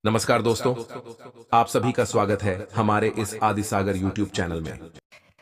नमस्कार दोस्तों, आप सभी का स्वागत है हमारे इस आदि सागर यूट्यूब चैनल में।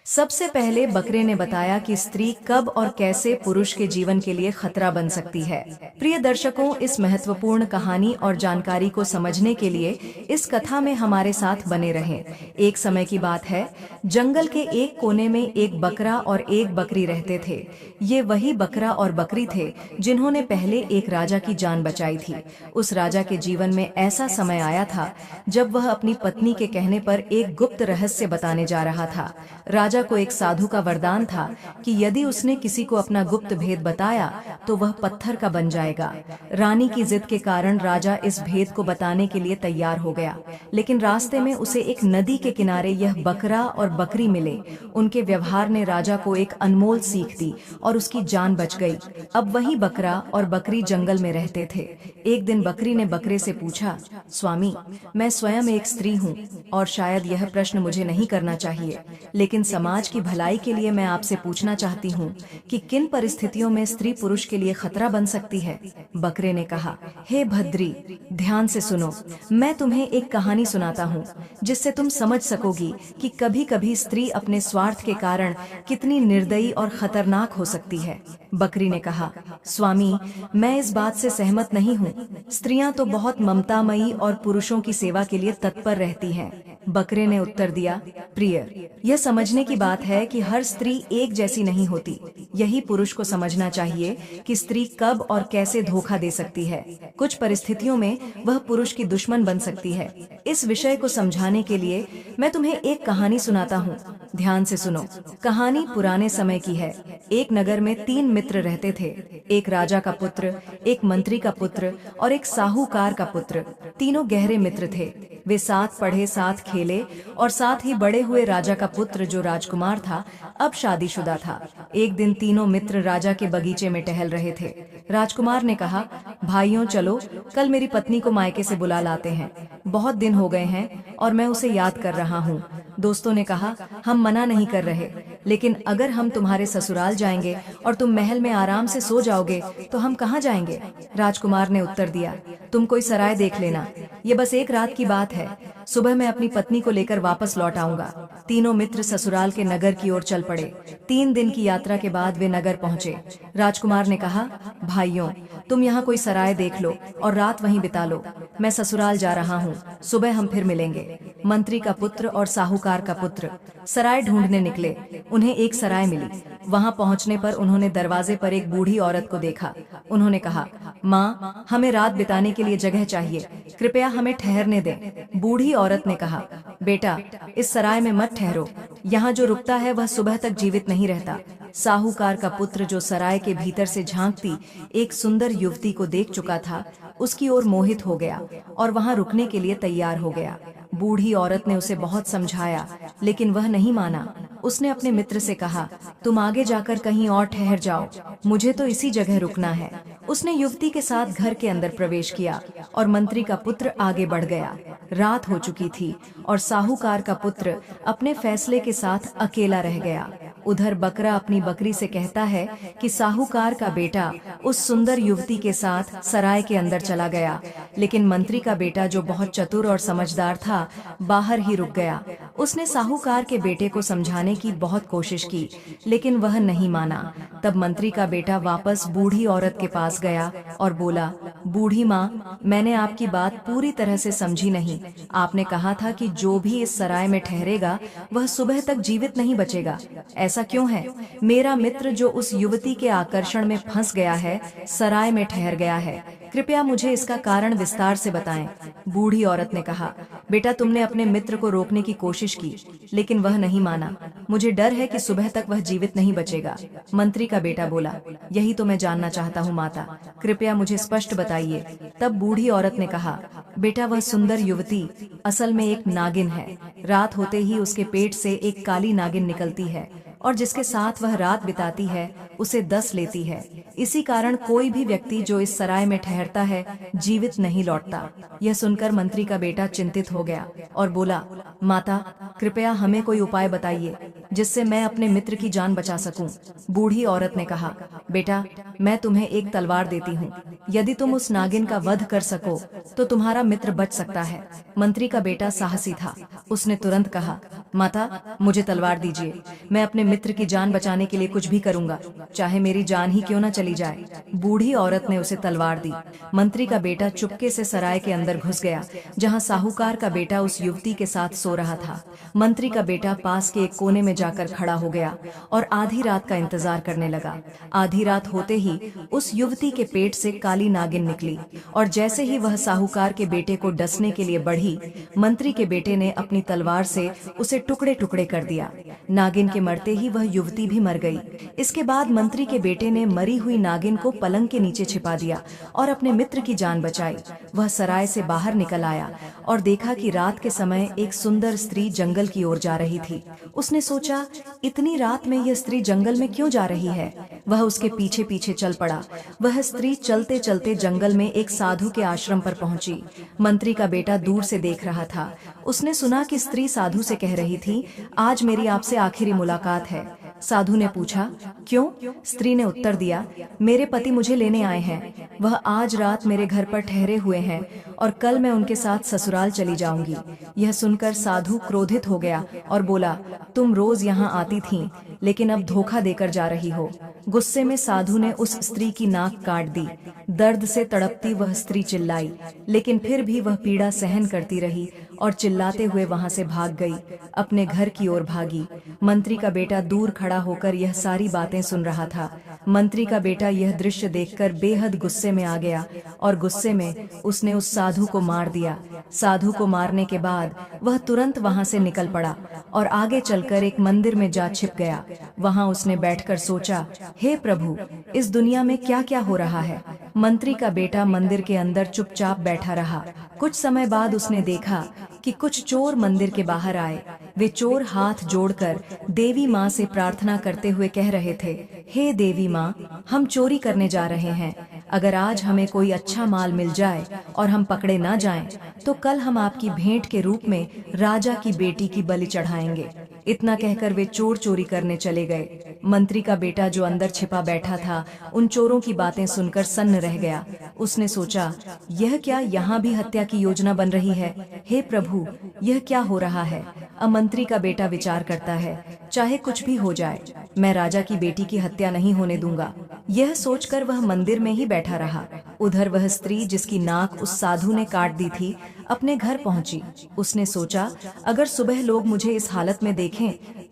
सबसे पहले बकरे ने बताया कि स्त्री कब और कैसे पुरुष के जीवन के लिए खतरा बन सकती है। प्रिय दर्शकों, इस महत्वपूर्ण कहानी और जानकारी को समझने के लिए इस कथा में हमारे साथ बने रहें। एक समय की बात है, जंगल के एक कोने में एक बकरा और एक बकरी रहते थे। ये वही बकरा और बकरी थे जिन्होंने पहले एक राजा की जान बचाई थी। उस राजा के जीवन में ऐसा समय आया था जब वह अपनी पत्नी के कहने पर एक गुप्त रहस्य बताने जा रहा था। राजा को एक साधु का वरदान था कि यदि उसने किसी को अपना गुप्त भेद बताया तो वह पत्थर का बन जाएगा। रानी की जिद के कारण राजा इस भेद को बताने के लिए तैयार हो गया, लेकिन रास्ते में उसे एक नदी के किनारे यह बकरा और बकरी मिले। उनके व्यवहार ने राजा को एक अनमोल सीख दी और उसकी जान बच गई। अब वही बकरा और बकरी जंगल में रहते थे। एक दिन बकरी ने बकरे से पूछा, स्वामी, मैं स्वयं एक स्त्री हूँ और शायद यह प्रश्न मुझे नहीं करना चाहिए, लेकिन समाज की भलाई के लिए मैं आपसे पूछना चाहती हूँ कि किन परिस्थितियों में स्त्री पुरुष के लिए खतरा बन सकती है। बकरे ने कहा, हे भद्री, ध्यान से सुनो, मैं तुम्हें एक कहानी सुनाता हूँ जिससे तुम समझ सकोगी कि कभी कभी स्त्री अपने स्वार्थ के कारण कितनी निर्दयी और खतरनाक हो सकती है। बकरी ने कहा, स्वामी, मैं इस बात से सहमत नहीं हूँ। स्त्रियां तो बहुत ममतामयी और पुरुषों की सेवा के लिए तत्पर रहती हैं। बकरे ने उत्तर दिया, प्रिय, यह समझने की बात है कि हर स्त्री एक जैसी नहीं होती। यही पुरुष को समझना चाहिए कि स्त्री कब और कैसे धोखा दे सकती है। कुछ परिस्थितियों में वह पुरुष की दुश्मन बन सकती है। इस विषय को समझाने के लिए मैं तुम्हें एक कहानी सुनाता हूँ। ध्यान से सुनो। कहानी पुराने समय की है। एक नगर में 3 मित्र रहते थे। एक राजा का पुत्र, एक मंत्री का पुत्र और एक साहूकार का पुत्र। तीनों गहरे मित्र थे। वे साथ पढ़े, साथ खेले और साथ ही बड़े हुए। राजा का पुत्र जो राजकुमार था, अब शादीशुदा था। एक दिन तीनों मित्र राजा के बगीचे में टहल रहे थे। राजकुमार ने कहा, भाइयों, चलो कल मेरी पत्नी को मायके से बुला लाते हैं। बहुत दिन हो गए हैं और मैं उसे याद कर रहा हूँ। दोस्तों ने कहा, हम मना नहीं कर रहे, लेकिन अगर हम तुम्हारे ससुराल जाएंगे और तुम महल में आराम से सो जाओगे तो हम कहाँ जाएंगे? राजकुमार ने उत्तर दिया, तुम कोई सराय देख लेना, ये बस एक रात की बात है। सुबह मैं अपनी पत्नी को लेकर वापस लौट आऊंगा। तीनों मित्र ससुराल के नगर की ओर चल पड़े। 3 दिन की यात्रा के बाद वे नगर पहुंचे। राजकुमार ने कहा, भाइयों, तुम यहाँ कोई सराय देख लो और रात वहीं बिता लो। मैं ससुराल जा रहा हूँ, सुबह हम फिर मिलेंगे। मंत्री का पुत्र और साहूकार का पुत्र सराय ढूंढने निकले। उन्हें एक सराय मिली। वहां पहुंचने पर उन्होंने दरवाजे पर एक बूढ़ी औरत को देखा। उन्होंने कहा, माँ, हमें रात बिताने के लिए जगह चाहिए, कृपया हमें ठहरने दें। बूढ़ी औरत ने कहा, बेटा, इस सराय में मत ठहरो, यहाँ जो रुकता है वह सुबह तक जीवित नहीं रहता। साहूकार का पुत्र, जो सराय के भीतर से झांकती एक सुंदर युवती को देख चुका था, उसकी ओर मोहित हो गया और वहां रुकने के लिए तैयार हो गया। बूढ़ी औरत ने उसे बहुत समझाया, लेकिन वह नहीं माना। उसने अपने मित्र से कहा, तुम आगे जाकर कहीं और ठहर जाओ, मुझे तो इसी जगह रुकना है। उसने युवती के साथ घर के अंदर प्रवेश किया और मंत्री का पुत्र आगे बढ़ गया। रात हो चुकी थी और साहूकार का पुत्र अपने फैसले के साथ अकेला रह गया। उधर बकरा अपनी बकरी से कहता है कि साहूकार का बेटा उस सुंदर युवती के साथ सराय के अंदर चला गया, लेकिन मंत्री का बेटा, जो बहुत चतुर और समझदार था, बाहर ही रुक गया। उसने साहूकार के बेटे को समझाने की बहुत कोशिश की, लेकिन वह नहीं माना। तब मंत्री का बेटा वापस बूढ़ी औरत के पास गया और बोला, बूढ़ी माँ, मैंने आपकी बात पूरी तरह से समझी नहीं। आपने कहा था कि जो भी इस सराय में ठहरेगा वह सुबह तक जीवित नहीं बचेगा। ऐसा क्यों है? मेरा मित्र, जो उस युवती के आकर्षण में फंस गया है, सराय में ठहर गया है। कृपया मुझे इसका कारण विस्तार से बताएं। बूढ़ी औरत ने कहा, बेटा, तुमने अपने मित्र को रोकने की कोशिश की, लेकिन वह नहीं माना। मुझे डर है कि सुबह तक वह जीवित नहीं बचेगा। मंत्री का बेटा बोला, यही तो मैं जानना चाहता हूँ माता, कृपया मुझे स्पष्ट बताइए। तब बूढ़ी औरत ने कहा, बेटा, वह सुंदर युवती असल में एक नागिन है। रात होते ही उसके पेट से एक काली नागिन निकलती है और जिसके साथ वह रात बिताती है उसे 10 लेती है। इसी कारण कोई भी व्यक्ति जो इस सराय में ठहरता है जीवित नहीं लौटता। यह सुनकर मंत्री का बेटा चिंतित हो गया और बोला, माता, कृपया हमें कोई उपाय बताइए जिससे मैं अपने मित्र की जान बचा सकूं। बूढ़ी औरत ने कहा, बेटा, मैं तुम्हें एक तलवार देती हूँ। यदि तुम उस नागिन का वध कर सको तो तुम्हारा मित्र बच सकता है। मंत्री का बेटा साहसी था। उसने तुरंत कहा, माता मुझे तलवार दीजिए, मैं अपने मित्र की जान बचाने के लिए कुछ भी करूंगा, चाहे मेरी जान ही क्यों न चली जाए। बूढ़ी औरत ने उसे तलवार दी। मंत्री का बेटा चुपके से सराय के अंदर घुस गया, जहां साहूकार का बेटा उस युवती के साथ सो रहा था। मंत्री का बेटा पास के एक कोने में जाकर खड़ा हो गया और आधी रात का इंतजार करने लगा। आधी रात होते ही उस युवती के पेट से काली नागिन निकली और जैसे ही वह साहूकार के बेटे को डसने के लिए बढ़ी, मंत्री के बेटे ने अपनी तलवार से उसे टुकड़े टुकड़े कर दिया। नागिन के मरते ही वह युवती भी मर गई। इसके बाद मंत्री के बेटे ने मरी हुई नागिन को पलंग के नीचे छिपा दिया और अपने मित्र की जान बचाई। वह सराय से बाहर निकल आया और देखा कि रात के समय एक सुंदर स्त्री जंगल की ओर जा रही थी। उसने सोचा, इतनी रात में यह स्त्री जंगल में क्यों जा रही है? वह उसके पीछे पीछे चल पड़ा। वह स्त्री चलते चलते जंगल में एक साधु के आश्रम पर पहुंची। मंत्री का बेटा दूर से देख रहा था। उसने सुना कि स्त्री साधु से कह रही थी, आज मेरी आपसे आखिरी मुलाकात है। साधु ने पूछा, क्यों? स्त्री ने उत्तर दिया, मेरे पति मुझे लेने आए हैं। वह आज रात मेरे घर पर ठहरे हुए हैं और कल मैं उनके साथ ससुराल चली जाऊंगी। यह सुनकर साधु क्रोधित हो गया और बोला, तुम रोज यहाँ आती थीं, लेकिन अब धोखा देकर जा रही हो। गुस्से में साधु ने उस स्त्री की नाक काट दी। दर्द से तड़पती वह स्त्री चिल्लाई, लेकिन फिर भी वह पीड़ा सहन करती रही और चिल्लाते हुए वहां से भाग गई, अपने घर की ओर भागी। मंत्री का बेटा दूर खड़ा होकर यह सारी बातें सुन रहा था। मंत्री का बेटा यह दृश्य देखकर बेहद गुस्से में आ गया और गुस्से में उसने उस साधु को मार दिया। साधु को मारने के बाद वह तुरंत वहां से निकल पड़ा और आगे चलकर एक मंदिर में जा छिप गया। वहां उसने बैठकर सोचा, हे प्रभु, इस दुनिया में क्या क्या हो रहा है। मंत्री का बेटा मंदिर के अंदर चुपचाप बैठा रहा। कुछ समय बाद उसने देखा कि कुछ चोर मंदिर के बाहर आए। वे चोर हाथ जोड़कर देवी माँ से प्रार्थना करते हुए कह रहे थे, हे देवी माँ, हम चोरी करने जा रहे हैं। अगर आज हमें कोई अच्छा माल मिल जाए और हम पकड़े ना जाएं, तो कल हम आपकी भेंट के रूप में राजा की बेटी की बलि चढ़ाएंगे। इतना कहकर वे चोर चोरी करने चले गए। मंत्री का बेटा जो अंदर छिपा बैठा था, उन चोरों की बातें सुनकर सन्न रह गया। उसने सोचा, यह क्या, यहाँ भी हत्या की योजना बन रही है? हे प्रभु, यह क्या हो रहा है? अब मंत्री का बेटा विचार करता है, चाहे कुछ भी हो जाए, मैं राजा की बेटी की हत्या नहीं होने दूंगा। यह सोचकर वह मंदिर में ही बैठा रहा। उधर वह स्त्री जिसकी नाक उस साधु ने काट दी थी, अपने घर पहुंची। उसने सोचा, अगर सुबह लोग मुझे इस हालत में देखें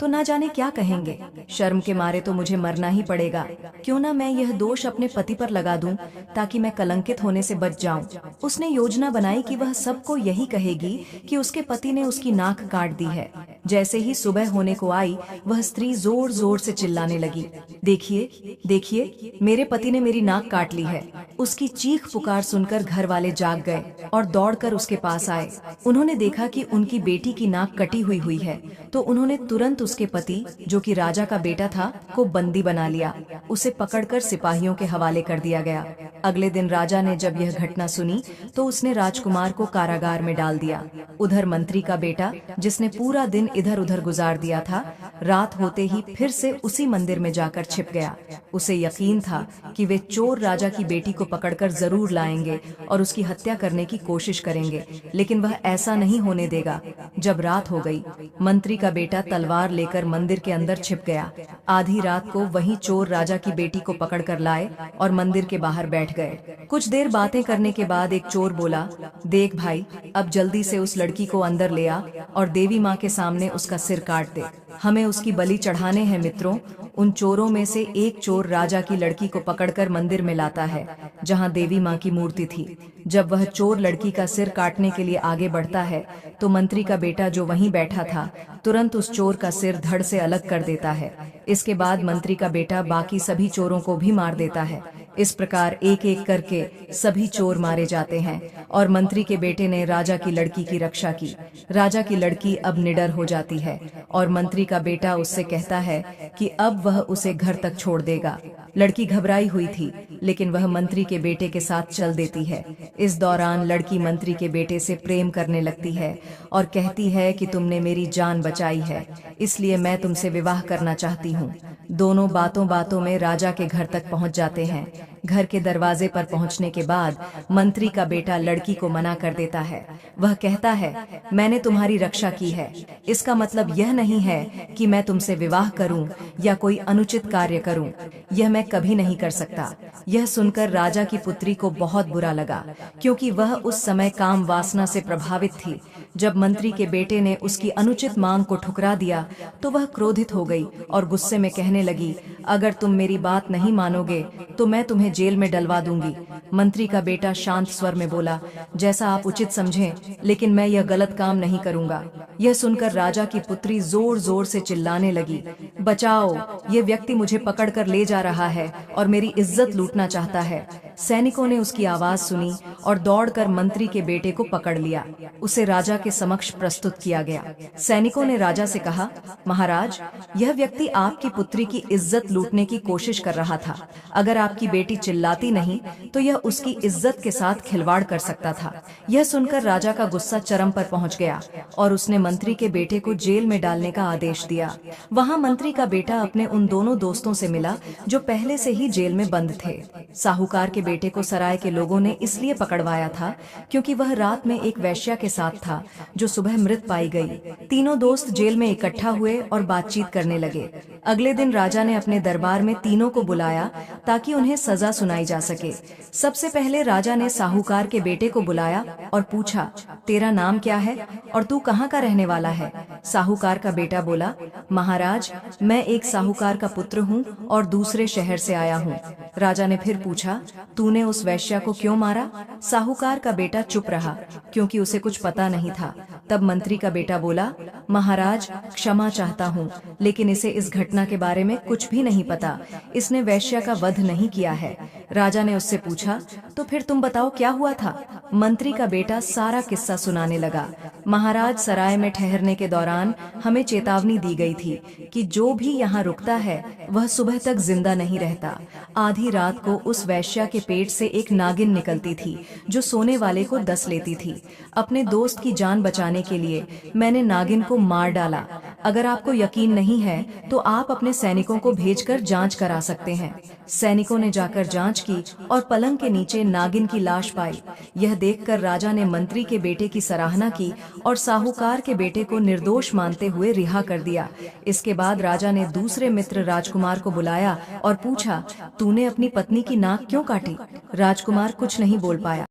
तो ना जाने क्या कहेंगे। शर्म के मारे तो मुझे मरना ही पड़ेगा। क्यों ना मैं यह दोष अपने पति पर लगा दूं, ताकि मैं कलंकित होने से बच जाऊं। उसने योजना बनाई कि वह सबको यही कहेगी कि उसके पति ने उसकी नाक काट दी है। जैसे ही सुबह होने को आई, वह स्त्री जोर जोर से चिल्लाने लगी, देखिए देखिए, मेरे पति ने मेरी नाक काट ली है। उसकी चीख पुकार सुनकर घर वाले जाग गए और दौड़कर उसके पास आए। उन्होंने देखा कि उनकी बेटी की नाक कटी हुई है, तो उन्होंने तुरंत उसके पति, जो कि राजा का बेटा था, को बंदी बना लिया। उसे पकड़कर सिपाहियों के हवाले कर दिया गया। अगले दिन राजा ने जब यह घटना सुनी तो उसने राजकुमार को कारागार में डाल दिया। उधर मंत्री का बेटा, जिसने पूरा दिन इधर उधर गुजार दिया था, रात होते ही फिर से उसी मंदिर में जाकर छिप गया। उसे यकीन था कि वे चोर राजा की बेटी को पकड़कर जरूर लाएंगे और उसकी हत्या करने की कोशिश करेंगे, लेकिन वह ऐसा नहीं होने देगा। जब रात हो गई, मंत्री का बेटा तलवार लेकर मंदिर के अंदर छिप गया। आधी रात को वही चोर राजा की बेटी को पकड़कर लाए और मंदिर के बाहर बैठ गए। कुछ देर बातें करने के बाद एक चोर बोला, देख भाई, अब जल्दी से उस लड़की को अंदर ले आ और देवी माँ के सामने उसका सिर काट दे। हमें उसकी बलि चढ़ाने हैं मित्रों। उन चोरों में से एक चोर राजा की लड़की को पकड़कर मंदिर में लाता है, जहां देवी माँ की मूर्ति थी। जब वह चोर लड़की का सिर काटने के लिए आगे बढ़ता है, तो मंत्री का बेटा जो वहीं बैठा था, तुरंत उस चोर का सिर धड़ से अलग कर देता है। इसके बाद मंत्री का बेटा बाकी सभी चोरों को भी मार देता है। इस प्रकार एक एक करके सभी चोर मारे जाते हैं और मंत्री के बेटे ने राजा की लड़की की रक्षा की। राजा की लड़की अब निडर हो जाती है और मंत्री का बेटा उससे कहता है कि अब वह उसे घर तक छोड़ देगा। लड़की घबराई हुई थी, लेकिन वह मंत्री के बेटे के साथ चल देती है। इस दौरान लड़की मंत्री के बेटे से प्रेम करने लगती है और कहती है कि तुमने मेरी जान बचाई है, इसलिए मैं तुमसे विवाह करना चाहती हूँ। दोनों बातों बातों में राजा के घर तक पहुँच जाते हैं। घर के दरवाजे पर पहुंचने के बाद मंत्री का बेटा लड़की को मना कर देता है। वह कहता है, मैंने तुम्हारी रक्षा की है, इसका मतलब यह नहीं है कि मैं तुमसे विवाह करूं या कोई अनुचित कार्य करूं। यह मैं कभी नहीं कर सकता। यह सुनकर राजा की पुत्री को बहुत बुरा लगा, क्योंकि वह उस समय काम वासना से प्रभावित थी। जब मंत्री के बेटे ने उसकी अनुचित मांग को ठुकरा दिया तो वह क्रोधित हो गई और गुस्से में कहने लगी, अगर तुम मेरी बात नहीं मानोगे तो मैं तुम्हें जेल में डलवा दूंगी। मंत्री का बेटा शांत स्वर में बोला, जैसा आप उचित समझें, लेकिन मैं यह गलत काम नहीं करूंगा। यह सुनकर राजा की पुत्री जोर जोर से चिल्लाने लगी, बचाओ, ये व्यक्ति मुझे पकड़कर ले जा रहा है और मेरी इज्जत लूटना चाहता है। सैनिकों ने उसकी आवाज सुनी और दौड़कर मंत्री के बेटे को पकड़ लिया। उसे राजा के समक्ष प्रस्तुत किया गया। सैनिकों ने राजा से कहा, महाराज, यह व्यक्ति आपकी पुत्री की इज्जत लूटने की कोशिश कर रहा था। अगर आपकी बेटी चिल्लाती नहीं तो यह उसकी इज्जत के साथ खिलवाड़ कर सकता था। यह सुनकर राजा का गुस्सा चरम पर पहुंच गया और उसने मंत्री के बेटे को जेल में डालने का आदेश दिया। वहां मंत्री का बेटा अपने उन दोनों दोस्तों से मिला जो पहले से ही जेल में बंद थे। साहूकार के बेटे को सराय के लोगों ने इसलिए पकड़वाया था क्योंकि वह रात में एक वैश्या के साथ था जो सुबह मृत पाई गई। तीनों दोस्त जेल में इकट्ठा हुए और बातचीत करने लगे। अगले दिन राजा ने अपने दरबार में तीनों को बुलाया ताकि उन्हें सजा सुनाई जा सके। सबसे पहले राजा ने साहूकार के बेटे को बुलाया और पूछा, तेरा नाम क्या है और तू कहाँ का रहने वाला है? साहूकार का बेटा बोला, महाराज, मैं एक साहूकार का पुत्र हूँ और दूसरे शहर से आया हूँ। राजा ने फिर पूछा, तूने उस वैश्या को क्यों मारा? साहूकार का बेटा चुप रहा क्योंकि उसे कुछ पता नहीं था। तब मंत्री का बेटा बोला, महाराज, क्षमा चाहता हूँ, लेकिन इसे इस घटना के बारे में कुछ भी नहीं पता। इसने वैश्या का वध नहीं किया है। राजा ने उससे पूछा, तो फिर तुम बताओ क्या हुआ था? मंत्री का बेटा सारा किस्सा सुनाने लगा। महाराज, सराय में ठहरने के दौरान हमें चेतावनी दी गई थी कि जो भी यहाँ रुकता है वह सुबह तक जिंदा नहीं रहता। आधी रात को उस वैश्या के पेट से एक नागिन निकलती थी जो सोने वाले को डस लेती थी। अपने दोस्त की जान बचाने के लिए मैंने नागिन को मार डाला। अगर आपको यकीन नहीं है तो आप अपने सैनिकों को भेजकर जांच करा सकते हैं। सैनिकों ने जाकर जांच की और पलंग के नीचे नागिन की लाश पाई। यह देखकर राजा ने मंत्री के बेटे की सराहना की और साहूकार के बेटे को निर्दोष मानते हुए रिहा कर दिया। इसके बाद राजा ने दूसरे मित्र राजकुमार को बुलाया और पूछा, तूने अपनी पत्नी की नाक क्यों काटी? राजकुमार कुछ नहीं बोल पाया।